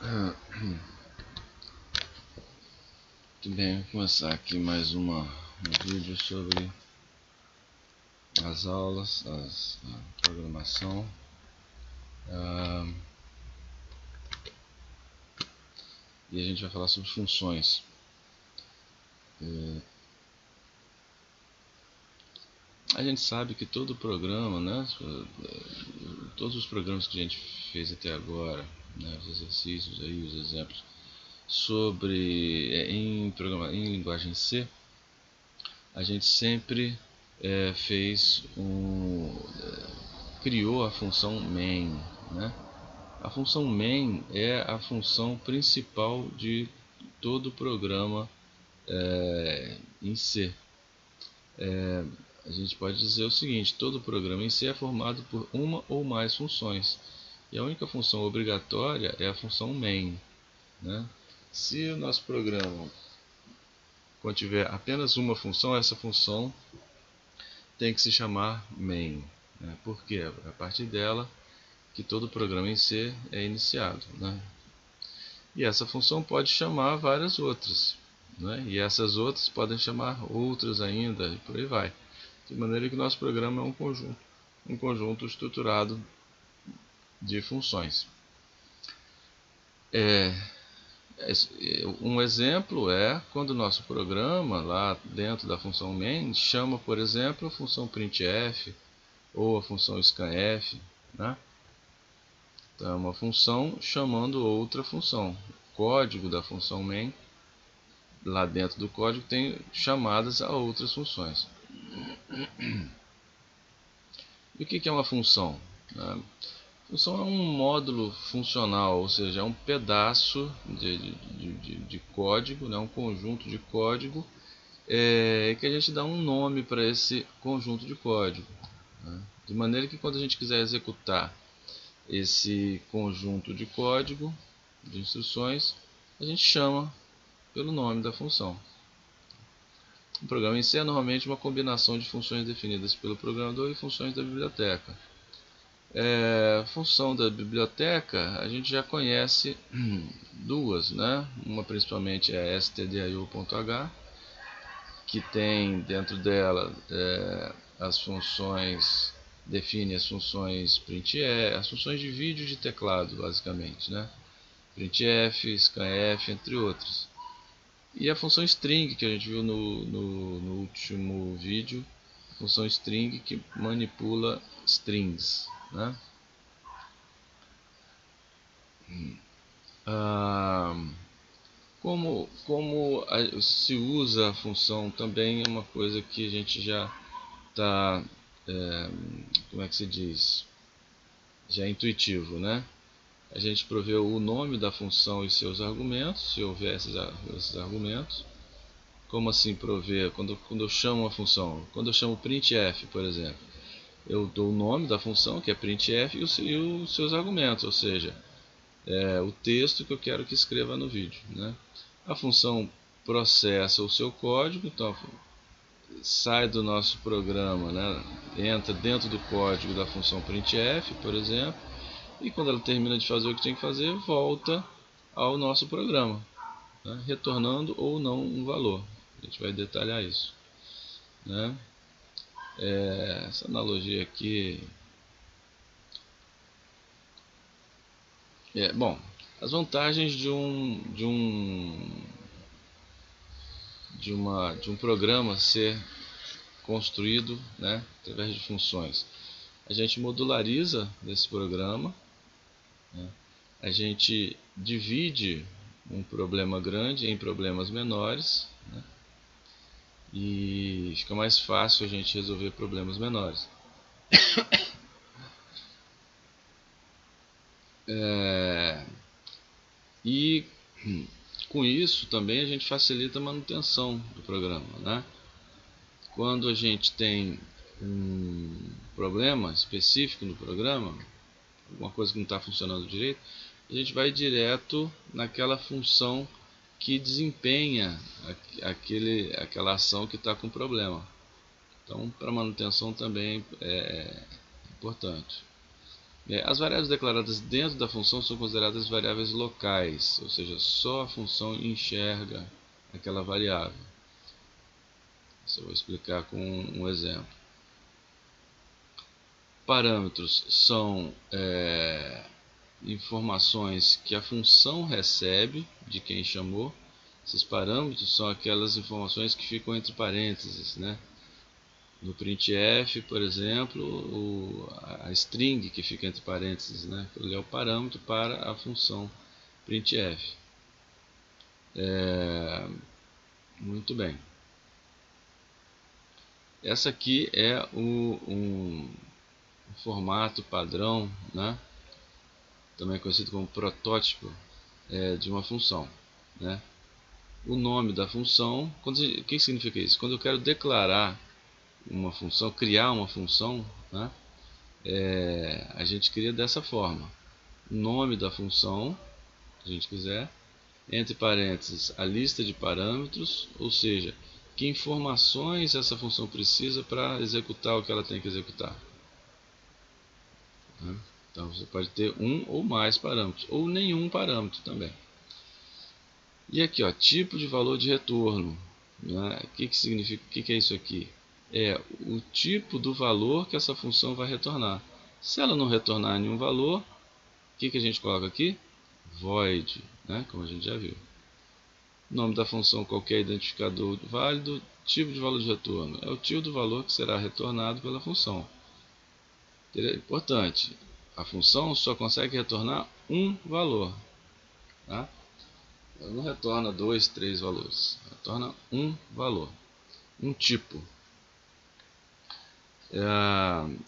Muito bem, vou começar aqui mais um vídeo sobre as aulas, a programação. E a gente vai falar sobre funções. A gente sabe que todo programa, né, todos os programas que a gente fez até agora, né, os exercícios aí, os exemplos sobre em linguagem C, a gente sempre criou a função main, né? A função main é a função principal de todo programa em C. A gente pode dizer o seguinte: todo programa em C é formado por uma ou mais funções, e a única função obrigatória é a função main, né? Se o nosso programa contiver apenas uma função, essa função tem que se chamar main, né? Porque é a partir dela que todo programa em C é iniciado, né? E essa função pode chamar várias outras, né? E essas outras podem chamar outras ainda, e por aí vai. De maneira que o nosso programa é um conjunto estruturado de funções. Um exemplo é quando o nosso programa, lá dentro da função main, chama, por exemplo, a função printf ou a função scanf, né? Então, é uma função chamando outra função. O código da função main, lá dentro do código, tem chamadas a outras funções. E o que é uma função? Função é um módulo funcional, ou seja, é um pedaço de código, né? Um conjunto de código que a gente dá um nome para esse conjunto de código, né? De maneira que quando a gente quiser executar esse conjunto de código, de instruções, a gente chama pelo nome da função. O programa em si é normalmente uma combinação de funções definidas pelo programador e funções da biblioteca. Função da biblioteca a gente já conhece duas, né? Uma principalmente é a stdio.h, que tem dentro dela as funções, define as funções printf, as funções de vídeo e de teclado, basicamente, né? Printf, scanf, entre outras. E a função string, que a gente viu no último vídeo, a função string que manipula strings, né? Como se usa a função também é uma coisa que a gente já está, como é que se diz? Já é intuitivo, né? A gente proveu o nome da função e seus argumentos, se houver esses argumentos. Como assim prover? Quando eu chamo uma função, quando eu chamo printf, por exemplo, eu dou o nome da função, que é printf, e os seus argumentos, ou seja, o texto que eu quero que escreva no vídeo, né? A função processa o seu código, então sai do nosso programa, né? Entra dentro do código da função printf, por exemplo, e quando ela termina de fazer o que tem que fazer, volta ao nosso programa, né? Retornando ou não um valor. A gente vai detalhar isso, né? Essa analogia aqui bom, as vantagens de um programa ser construído, né, através de funções. A gente modulariza esse programa, né? A gente divide um problema grande em problemas menores, né? E fica mais fácil a gente resolver problemas menores. E com isso também a gente facilita a manutenção do programa, né? Quando a gente tem um problema específico no programa, alguma coisa que não está funcionando direito, a gente vai direto naquela função que desempenha aquela ação que está com problema. Então, para manutenção também é importante. As variáveis declaradas dentro da função são consideradas variáveis locais, ou seja, só a função enxerga aquela variável. Isso eu vou explicar com um exemplo. Parâmetros são informações que a função recebe de quem chamou. Esses parâmetros são aquelas informações que ficam entre parênteses, né? No printf, por exemplo, a string que fica entre parênteses, né? Ele é o parâmetro para a função printf. Muito bem. Essa aqui é um formato padrão, né? Também conhecido como protótipo de uma função, né? O nome da função, o que significa isso? Quando eu quero declarar uma função, criar uma função, né? A gente cria dessa forma: o nome da função, se a gente quiser, entre parênteses a lista de parâmetros, ou seja, que informações essa função precisa para executar o que ela tem que executar. Então você pode ter um ou mais parâmetros, ou nenhum parâmetro também. E aqui, ó, tipo de valor de retorno. Né? O que significa? O que é isso aqui? É o tipo do valor que essa função vai retornar. Se ela não retornar nenhum valor, o que a gente coloca aqui? Void, né? Como a gente já viu. Nome da função qualquer identificador válido. Tipo de valor de retorno. É o tipo do valor que será retornado pela função. Importante, a função só consegue retornar um valor. Tá? Ela não retorna 2, 3 valores. Retorna um valor. Um tipo.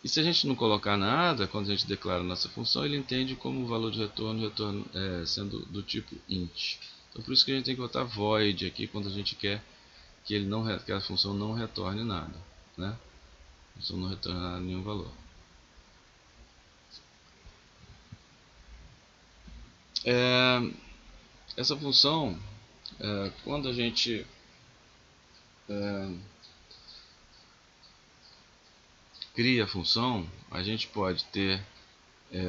E se a gente não colocar nada, quando a gente declara a nossa função, ele entende como o valor de retorno sendo do tipo int. Então por isso que a gente tem que botar void aqui quando a gente quer que a função não retorne nada, né? A função não retornar nenhum valor. Essa função, quando a gente cria a função, a gente pode ter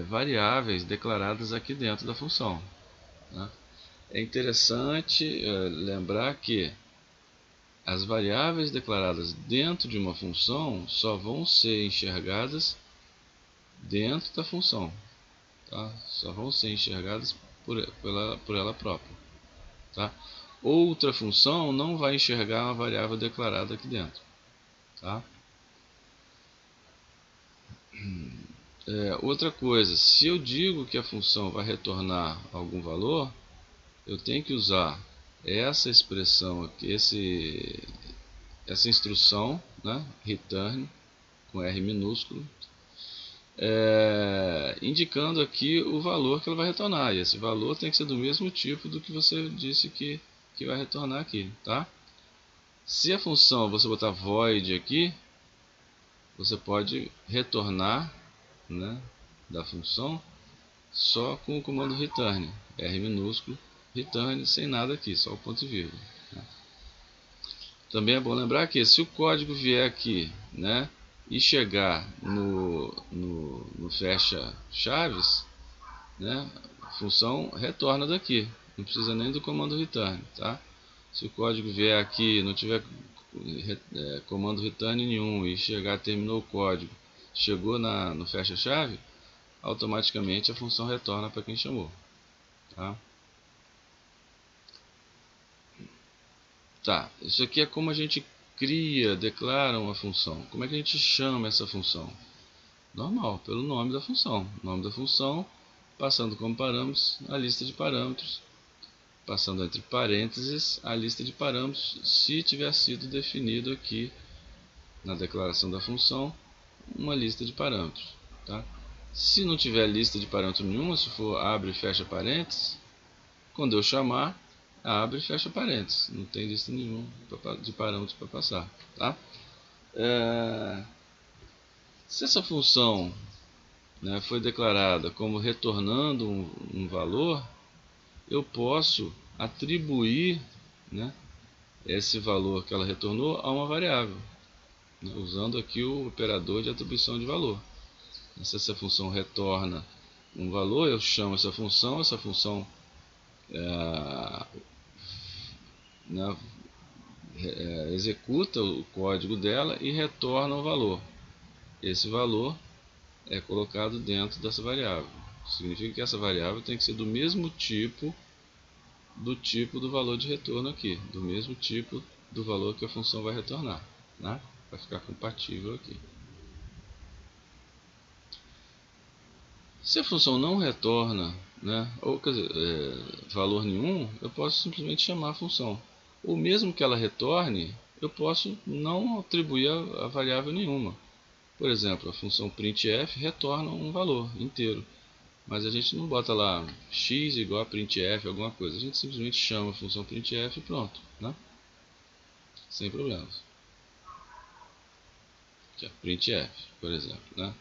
variáveis declaradas aqui dentro da função, né? É interessante lembrar que as variáveis declaradas dentro de uma função só vão ser enxergadas dentro da função, tá? Só vão ser enxergadas por ela própria, tá? Outra função não vai enxergar uma variável declarada aqui dentro, tá? Outra coisa, se eu digo que a função vai retornar algum valor, eu tenho que usar essa expressão aqui, essa instrução, né, return, com R minúsculo, indicando aqui o valor que ela vai retornar. E esse valor tem que ser do mesmo tipo do que você disse que vai retornar aqui, tá? Se a função você botar void aqui, você pode retornar, né, da função só com o comando return, R minúsculo, return, sem nada aqui, só o ponto e vírgula. Também é bom lembrar que se o código vier aqui, né, e chegar no fecha chaves, né, a função retorna daqui, não precisa nem do comando return, tá? Se o código vier aqui e não tiver comando return nenhum e chegar, terminou o código, chegou no fecha chave, automaticamente a função retorna para quem chamou, tá? Tá, isso aqui é como a gente cria, declara uma função. Como é que a gente chama essa função? Normal, pelo nome da função. Nome da função, passando como parâmetros a lista de parâmetros, passando entre parênteses a lista de parâmetros, se tiver sido definido aqui na declaração da função uma lista de parâmetros, tá? Se não tiver lista de parâmetros nenhuma, se for abre e fecha parênteses, quando eu chamar, abre e fecha parênteses, não tem lista nenhuma de parâmetros para passar, tá? Se essa função, né, foi declarada como retornando um valor, eu posso atribuir, né, esse valor que ela retornou a uma variável, né, usando aqui o operador de atribuição de valor. Se essa função retorna um valor, eu chamo essa função né, executa o código dela e retorna o valor. Esse valor é colocado dentro dessa variável. Significa que essa variável tem que ser do mesmo tipo do valor de retorno aqui, do mesmo tipo do valor que a função vai retornar, né? Vai ficar compatível aqui. Se a função não retorna, né, ou quer dizer, valor nenhum, eu posso simplesmente chamar a função. Ou mesmo que ela retorne, eu posso não atribuir a variável nenhuma. Por exemplo, a função printf retorna um valor inteiro, mas a gente não bota lá x igual a printf, alguma coisa. A gente simplesmente chama a função printf e pronto, né? Sem problemas. Aqui, ó, printf, por exemplo, né?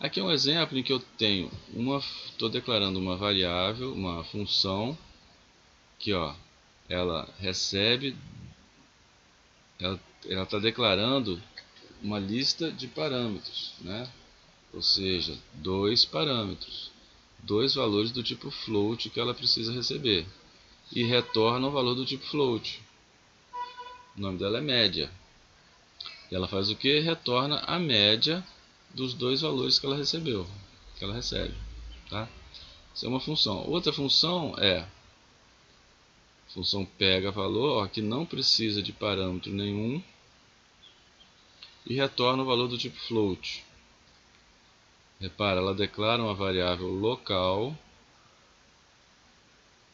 Aqui é um exemplo em que eu tenho estou declarando uma variável, uma função que, ó, ela recebe, ela está declarando uma lista de parâmetros, né? Ou seja, dois parâmetros, dois valores do tipo float que ela precisa receber, e retorna um valor do tipo float. O nome dela é média. E ela faz o que? Retorna a média dos dois valores que ela recebeu, que ela recebe, tá? Isso é uma função. Outra função é a função pega valor, ó, que não precisa de parâmetro nenhum, e retorna o valor do tipo float. Repara, ela declara uma variável local,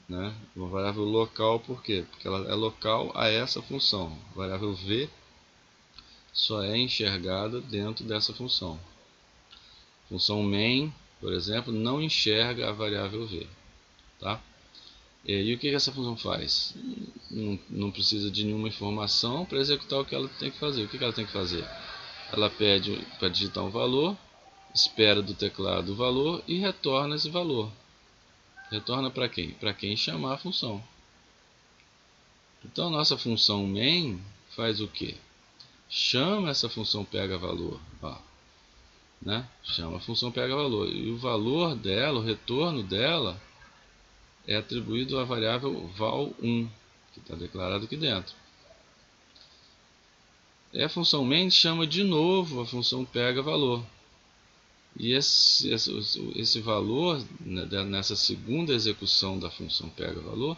né? Uma variável local por quê? Porque ela é local a essa função. A variável v só é enxergada dentro dessa função. A função main, por exemplo, não enxerga a variável v, tá? E o que essa função faz? Não precisa de nenhuma informação para executar o que ela tem que fazer. O que ela tem que fazer? Ela pede para digitar um valor, espera do teclado o valor e retorna esse valor. Retorna para quem? Para quem chamar a função. Então, nossa função main faz o que? Chama essa função pega valor, ó, né? Chama a função pega valor, e o valor dela, o retorno dela, é atribuído à variável val1, que está declarado aqui dentro. E a função main chama de novo a função pega valor. E esse valor, né, nessa segunda execução da função pega valor,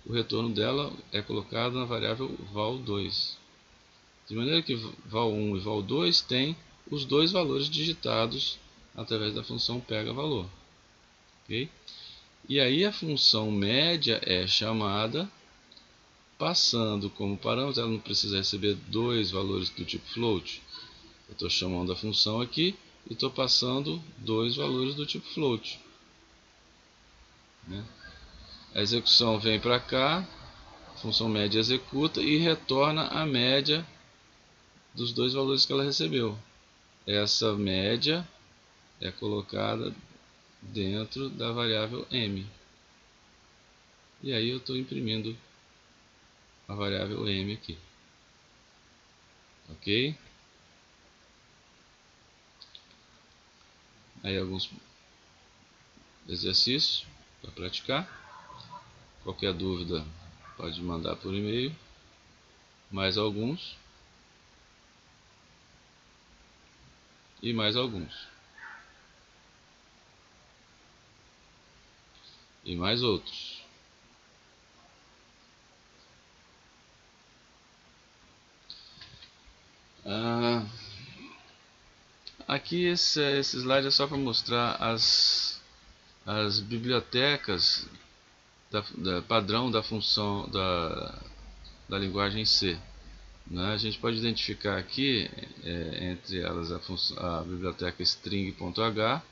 o retorno dela é colocado na variável val2. De maneira que val1 e val2 têm os dois valores digitados através da função pega valor. Okay? E aí a função média é chamada passando como parâmetro, ela não precisa receber dois valores do tipo float. Eu estou chamando a função aqui e estou passando dois valores do tipo float, né? A execução vem para cá, a função média executa e retorna a média dos dois valores que ela recebeu. Essa média é colocada dentro da variável m. E aí eu estou imprimindo a variável m aqui. Ok? Aí alguns exercícios para praticar. Qualquer dúvida pode mandar por e-mail. Mais alguns. E mais alguns. E mais outros. Aqui esse slide é só para mostrar as bibliotecas padrão da função da linguagem C. Né? A gente pode identificar aqui, entre elas, a biblioteca string.h,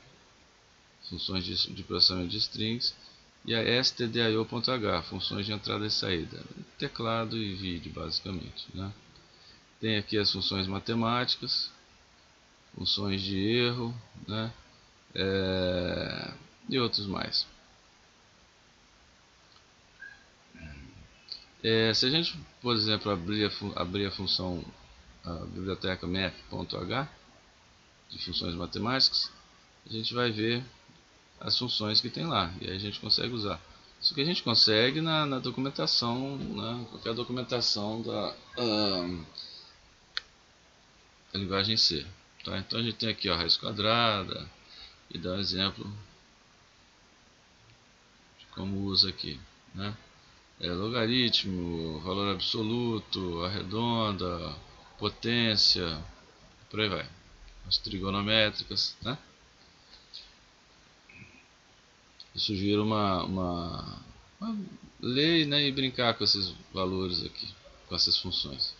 funções de processamento de strings, e a stdio.h, funções de entrada e saída, teclado e vídeo, basicamente. Né? Tem aqui as funções matemáticas, funções de erro, né? E outros mais. Se a gente, por exemplo, abrir a biblioteca math.h de funções matemáticas, a gente vai ver as funções que tem lá, e aí a gente consegue usar. Isso que a gente consegue na documentação, qualquer documentação da linguagem C. Tá? Então a gente tem aqui a raiz quadrada, e dá um exemplo de como usa aqui. Né? Logaritmo, valor absoluto, arredonda, potência, por aí vai. As trigonométricas. Né? Eu sugiro uma ler, né, e brincar com esses valores aqui, com essas funções.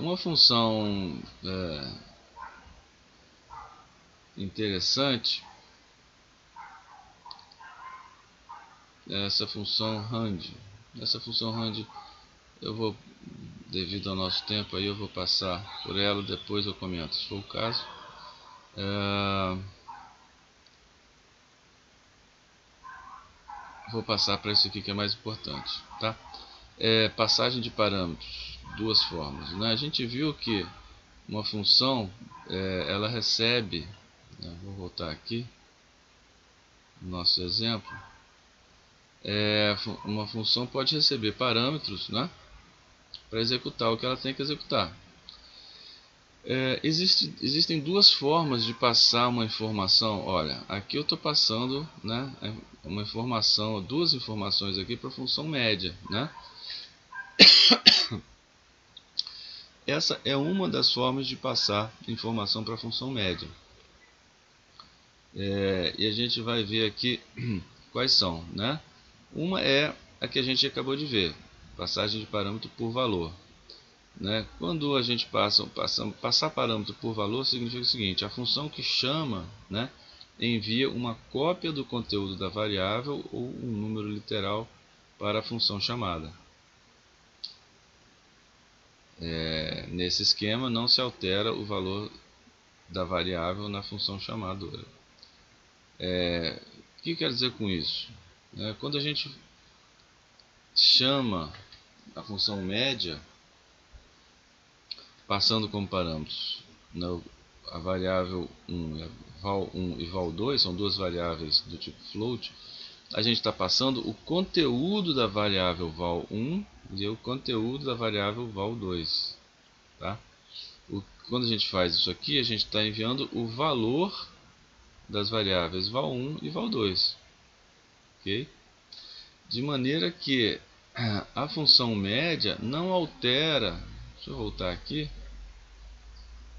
Uma função interessante é essa função rand. Essa função rand, eu vou, devido ao nosso tempo, aí eu vou passar por ela, depois eu comento, se for o caso. Vou passar para isso aqui que é mais importante, tá? Passagem de parâmetros, duas formas. Né? A gente viu que uma função, ela recebe, né? Vou voltar aqui no nosso exemplo. Uma função pode receber parâmetros, né? Para executar o que ela tem que executar. Existem duas formas de passar uma informação. Olha, aqui eu estou passando, né, uma informação, duas informações aqui para a função média, né? Essa é uma das formas de passar informação para a função média. E a gente vai ver aqui quais são, né? Uma é a que a gente acabou de ver, passagem de parâmetro por valor. Né? Quando a gente passar parâmetro por valor, significa o seguinte: a função que chama, né, envia uma cópia do conteúdo da variável ou um número literal para a função chamada. Nesse esquema não se altera o valor da variável na função chamadora. O que quer dizer com isso? Quando a gente chama a função média, passando como parâmetros a variável 1, val1 e val2, são duas variáveis do tipo float, a gente está passando o conteúdo da variável val1 e o conteúdo da variável val2. Tá? Quando a gente faz isso aqui, a gente está enviando o valor das variáveis val1 e val2. Okay? De maneira que a função média não altera. Deixa eu voltar aqui.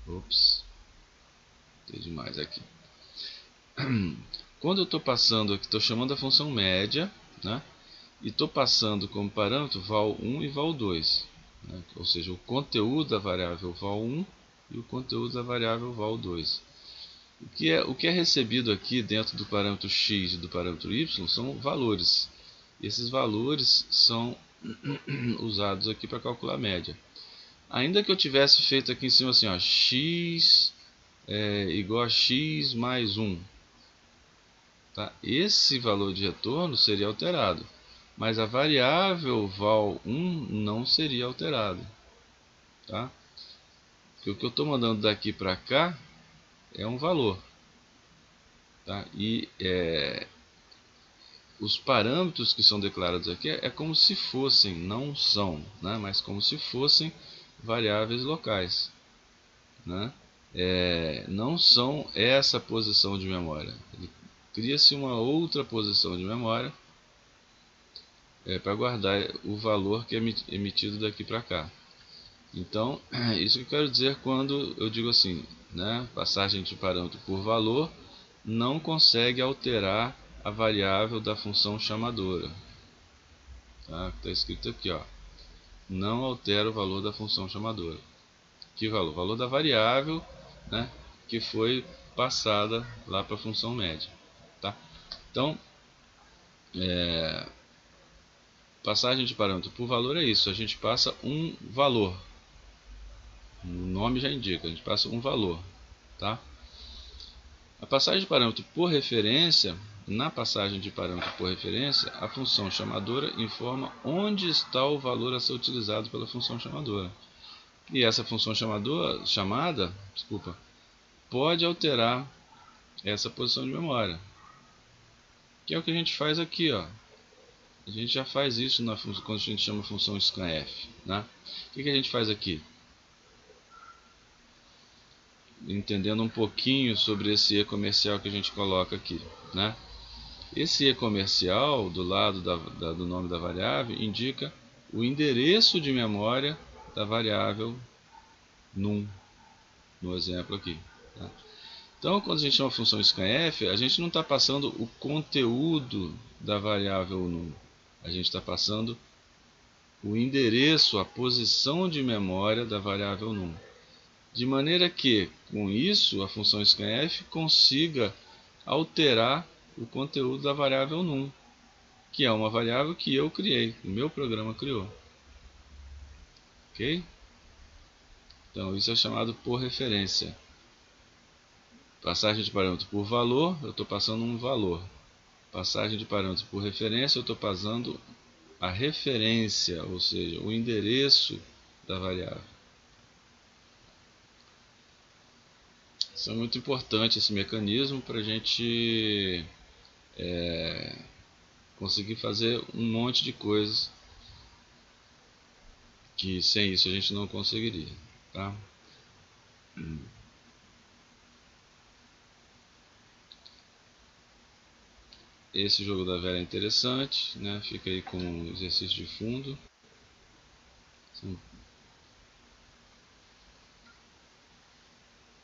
Ops, tem demais aqui. Quando eu estou passando aqui, estou chamando a função média, né? E estou passando como parâmetro val1 e val2, né? Ou seja, o conteúdo da variável val1 e o conteúdo da variável val2. O que é recebido aqui dentro do parâmetro x e do parâmetro y são valores. E esses valores são usados aqui para calcular a média. Ainda que eu tivesse feito aqui em cima assim, ó, x igual a x mais 1. Tá? Esse valor de retorno seria alterado, mas a variável val1 não seria alterada. Tá? Porque o que eu estou mandando daqui para cá é um valor. Tá? E os parâmetros que são declarados aqui é como se fossem, não são, né? Mas como se fossem variáveis locais. Né? Não são essa posição de memória. Cria-se uma outra posição de memória para guardar o valor que é emitido daqui para cá. Então, isso que eu quero dizer quando eu digo assim, né, passagem de parâmetro por valor não consegue alterar a variável da função chamadora. Tá? Está escrito aqui, ó, não altera o valor da função chamadora. Que valor? O valor da variável, né, que foi passada lá para a função média. Tá? Então, passagem de parâmetro por valor é isso, a gente passa um valor. O nome já indica, a gente passa um valor. Tá? A passagem de parâmetro por referência, na passagem de parâmetro por referência, a função chamadora informa onde está o valor a ser utilizado pela função chamadora. E essa função chamada pode alterar essa posição de memória, que é o que a gente faz aqui, ó. A gente já faz isso quando a gente chama a função scanf, né? O que a gente faz aqui? Entendendo um pouquinho sobre esse e comercial que a gente coloca aqui, né? Esse e comercial do lado do nome da variável indica o endereço de memória da variável num, no exemplo aqui, tá? Então, quando a gente chama a função scanf, a gente não está passando o conteúdo da variável num, a gente está passando o endereço, a posição de memória da variável num. De maneira que, com isso, a função scanf consiga alterar o conteúdo da variável num, que é uma variável que eu criei, o meu programa criou. Ok? Então, isso é chamado por referência. Passagem de parâmetro por valor, eu estou passando um valor. Passagem de parâmetro por referência, eu estou passando a referência, ou seja, o endereço da variável. Isso é muito importante, esse mecanismo, para a gente conseguir fazer um monte de coisas que sem isso a gente não conseguiria, tá? Esse jogo da velha é interessante, né? Fica aí como um exercício de fundo. São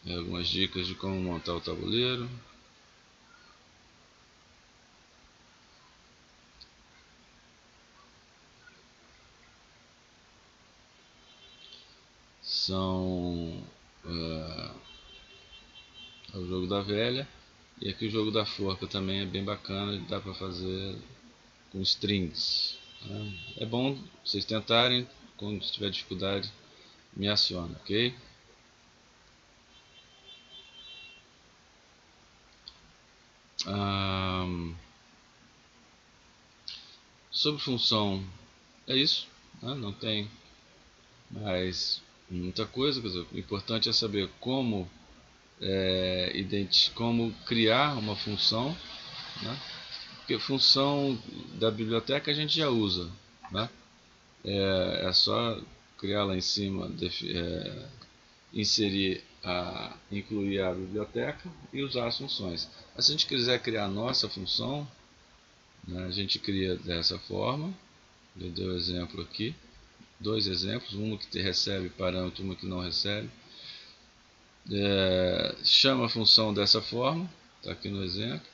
algumas dicas de como montar o tabuleiro. São o jogo da velha. E aqui o jogo da forca também é bem bacana, dá para fazer com strings, né? É bom vocês tentarem, quando tiver dificuldade me aciona, ok? Sobre função é isso, né? Não tem mais muita coisa, quer dizer, o importante é saber como como criar uma função, né? Porque função da biblioteca a gente já usa, né? É só criar lá em cima, incluir a biblioteca e usar as funções. Mas se a gente quiser criar a nossa função, né, a gente cria dessa forma. Eu dei o exemplo aqui, dois exemplos, uma que recebe parâmetro, uma que não recebe. Chama a função dessa forma, está aqui no exemplo,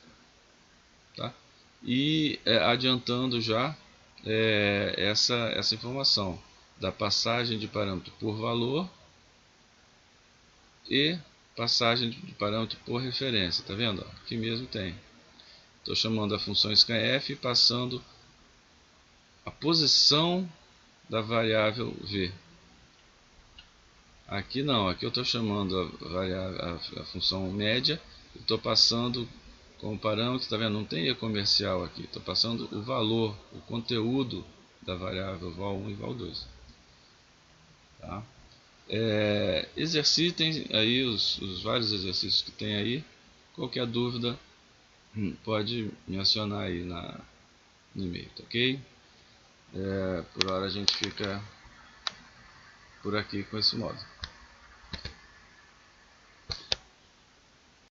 tá? E adiantando já essa informação da passagem de parâmetro por valor e passagem de parâmetro por referência, tá vendo? Aqui mesmo tem. Estou chamando a função scanf e passando a posição da variável v. Aqui não, aqui eu estou chamando a função média, estou passando como parâmetro, está vendo? Não tem e comercial aqui, estou passando o valor, o conteúdo da variável val1 e val2. Tá? Exercitem aí os vários exercícios que tem aí. Qualquer dúvida pode me acionar aí no e-mail, tá ok? Por hora a gente fica por aqui com esse modo.